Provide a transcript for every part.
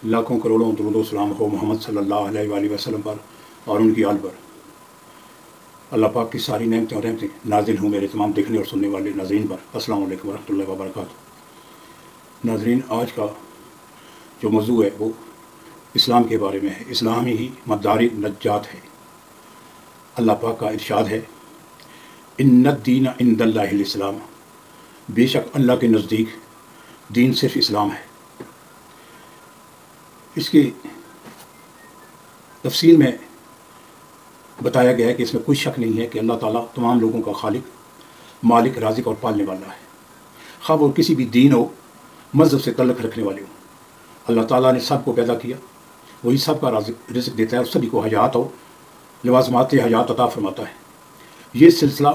لاکھوں کروڑوں درود و سلام ہو محمد صلی اللہ علیہ وآلہ وسلم پر اور ان کی آل پر۔ اللہ پاک کی ساری نعمتیں اور رحمتیں نازل ہوں میرے تمام دیکھنے اور سننے والے ناظرین پر۔ السلام علیکم ورحمۃ اللہ وبرکاتہ۔ ناظرین، آج کا جو موضوع ہے وہ اسلام کے بارے میں ہے۔ اسلام ہی مدار نجات ہے۔ اللہ پاک کا ارشاد ہے، ان الدین عند اللہ الاسلام، بے شک اللہ کے نزدیک دین صرف اسلام ہے۔ اس کی تفصیل میں بتایا گیا ہے کہ اس میں کوئی شک نہیں ہے کہ اللہ تعالیٰ تمام لوگوں کا خالق، مالک، رازق اور پالنے والا ہے، خواہ وہ کسی بھی دین ہو، مذہب سے تعلق رکھنے والے ہوں۔ اللہ تعالیٰ نے سب کو پیدا کیا، وہی سب کا رزق دیتا ہے اور سبھی کو حیات اور لوازمات حیات عطا فرماتا ہے۔ یہ سلسلہ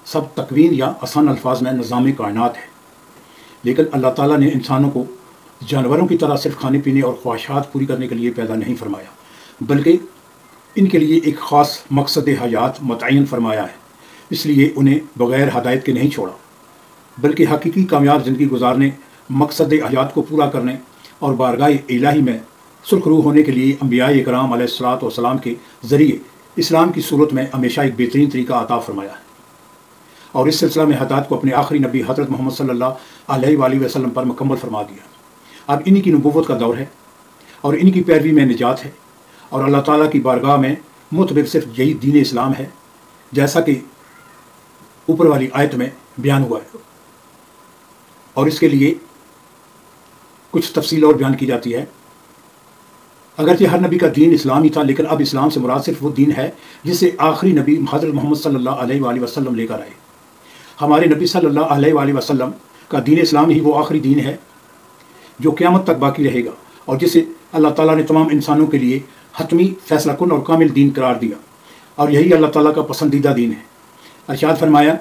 سب تکوین یا آسان الفاظ میں نظام کائنات ہے، لیکن اللہ تعالیٰ نے انسانوں کو جانوروں کی طرح صرف کھانے پینے اور خواہشات پوری کرنے کے لیے پیدا نہیں فرمایا، بلکہ ان کے لیے ایک خاص مقصد حیات متعین فرمایا ہے۔ اس لیے انہیں بغیر ہدایت کے نہیں چھوڑا، بلکہ حقیقی کامیاب زندگی گزارنے، مقصد حیات کو پورا کرنے اور بارگاہ الہی میں سرخرو ہونے کے لیے انبیاء اکرام علیہ الصلوۃ والسلام کے ذریعے اسلام کی صورت میں ہمیشہ ایک بہترین طریقہ عطا فرمایا ہے، اور اس سلسلہ میں ہدایت کو اپنے آخری نبی حضرت محمد صلی اللہ علیہ وآلہ وسلم پر مکمل فرما دیا۔ اب انہی کی نبوت کا دور ہے اور ان کی پیروی میں نجات ہے، اور اللہ تعالیٰ کی بارگاہ میں معتبر صرف یہی دین اسلام ہے، جیسا کہ اوپر والی آیت میں بیان ہوا ہے۔ اور اس کے لیے کچھ تفصیل اور بیان کی جاتی ہے۔ اگرچہ ہر نبی کا دین اسلام ہی تھا، لیکن اب اسلام سے مراد صرف وہ دین ہے جسے آخری نبی حضرت محمد صلی اللہ علیہ وآلہ وسلم لے کر آئے۔ ہمارے نبی صلی اللہ علیہ وآلہ وسلم کا دین اسلام ہی وہ آخری دین ہے جو قیامت تک باقی رہے گا، اور جسے اللہ تعالیٰ نے تمام انسانوں کے لیے حتمی، فیصلہ کن اور کامل دین قرار دیا، اور یہی اللہ تعالیٰ کا پسندیدہ دین ہے۔ ارشاد فرمایا،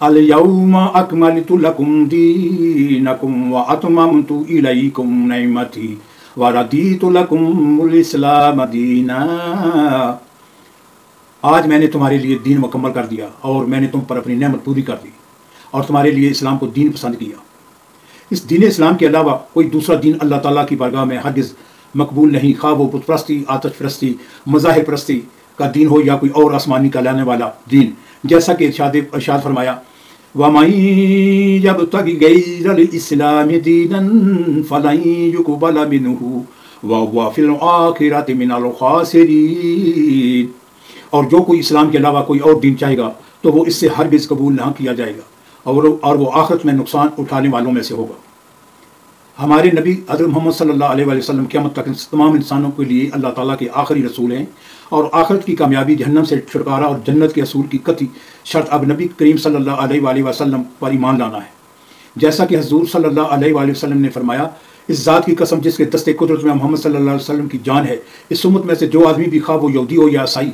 الیوم اکملت لکم دینکم واتممت الیکم نعمتی وردیت لکم الاسلام دینا۔ آج میں نے تمہارے لیے دین مکمل کر دیا، اور میں نے تم پر اپنی نعمت پوری کر دی، اور تمہارے لیے اسلام کو دین پسند کیا۔ اس دین اسلام کے علاوہ کوئی دوسرا دین اللہ تعالیٰ کی بارگاہ میں ہرگز مقبول نہیں، خواہ وہ بت پرستی، آتش پرستی، مظاہر پرستی کا دین ہو یا کوئی اور آسمانی کا لانے والا دین، جیسا کہ ارشاد فرمایا، وَمَن يَبْتَغِ غَيْرَ الْإِسْلَامِ دِينًا فَلَن يُقْبَلَ مِنْهُ وَهُوَ فِي الْآخِرَةِ مِنَ الْخَاسِرِينَ۔ اور جو کوئی اسلام کے علاوہ کوئی اور دین چاہے گا تو وہ اس سے ہرگز قبول نہ کیا جائے گا، اور وہ آخرت میں نقصان اٹھانے والوں میں سے ہوگا۔ ہمارے نبی حضرت محمد صلی اللہ علیہ وآلہ وسلم قیامت تک تمام انسانوں کے لیے اللہ تعالیٰ کے آخری رسول ہیں، اور آخرت کی کامیابی، جہنم سے چھٹکارا اور جنت کے اصول کی قطعی شرط اب نبی کریم صلی اللہ علیہ وآلہ وسلم پر ایمان لانا ہے۔ جیسا کہ حضور صلی اللہ علیہ وآلہ وسلم نے فرمایا، اس ذات کی قسم جس کے دست قدرت میں محمد صلی اللہ علیہ وسلم کی جان ہے، اس امت میں سے جو آدمی بھی خواہ وہ یہودی ہو یا عیسائی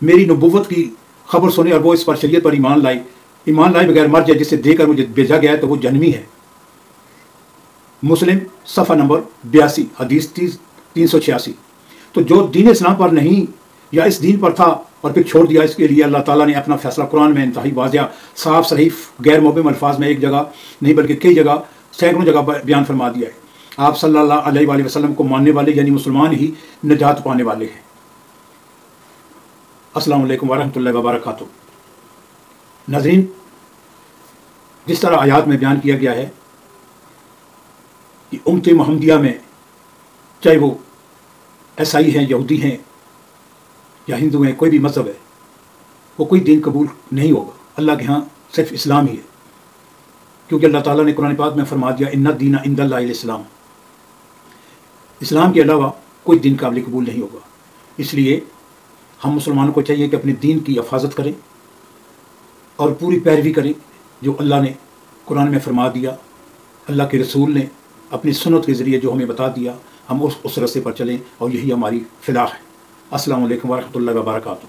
میری نبوت کی خبر سنے اور وہ اس پر شریعت پر ایمان لائے بغیر مر جائے، جسے دے کر مجھے بھیجا گیا ہے، تو وہ جہنمی ہے۔ مسلم صفحہ نمبر 82، حدیث 386۔ تو جو دین اسلام پر نہیں یا اس دین پر تھا اور پھر چھوڑ دیا، اس کے لیے اللہ تعالیٰ نے اپنا فیصلہ قرآن میں انتہائی واضح، صاف، صریح، غیر مبہم الفاظ میں ایک جگہ نہیں بلکہ کئی جگہ، سینکڑوں جگہ بیان فرما دیا ہے۔ آپ صلی اللہ علیہ وآلہ وسلم کو ماننے والے یعنی مسلمان ہی نجات پانے والے ہیں۔ السلام علیکم ورحمۃ اللہ وبرکاتہ۔ ناظرین، جس طرح آیات میں بیان کیا گیا ہے کہ امت محمدیہ میں چاہے وہ عیسائی ہیں، یہودی ہیں یا ہندو ہیں، کوئی بھی مذہب ہے، وہ کوئی دین قبول نہیں ہوگا۔ اللہ کے ہاں صرف اسلام ہی ہے، کیونکہ اللہ تعالیٰ نے قرآن پاک میں فرما دیا، ان الدین عند اللہ الاسلام۔ اسلام کے علاوہ کوئی دین قابل قبول نہیں ہوگا۔ اس لیے ہم مسلمانوں کو چاہیے کہ اپنے دین کی حفاظت کریں اور پوری پیروی کریں جو اللہ نے قرآن میں فرما دیا، اللہ کے رسول نے اپنی سنت کے ذریعے جو ہمیں بتا دیا، ہم اس رستے پر چلیں، اور یہی ہماری فلاح ہے۔ السلام علیکم ورحمۃ اللہ وبرکاتہ۔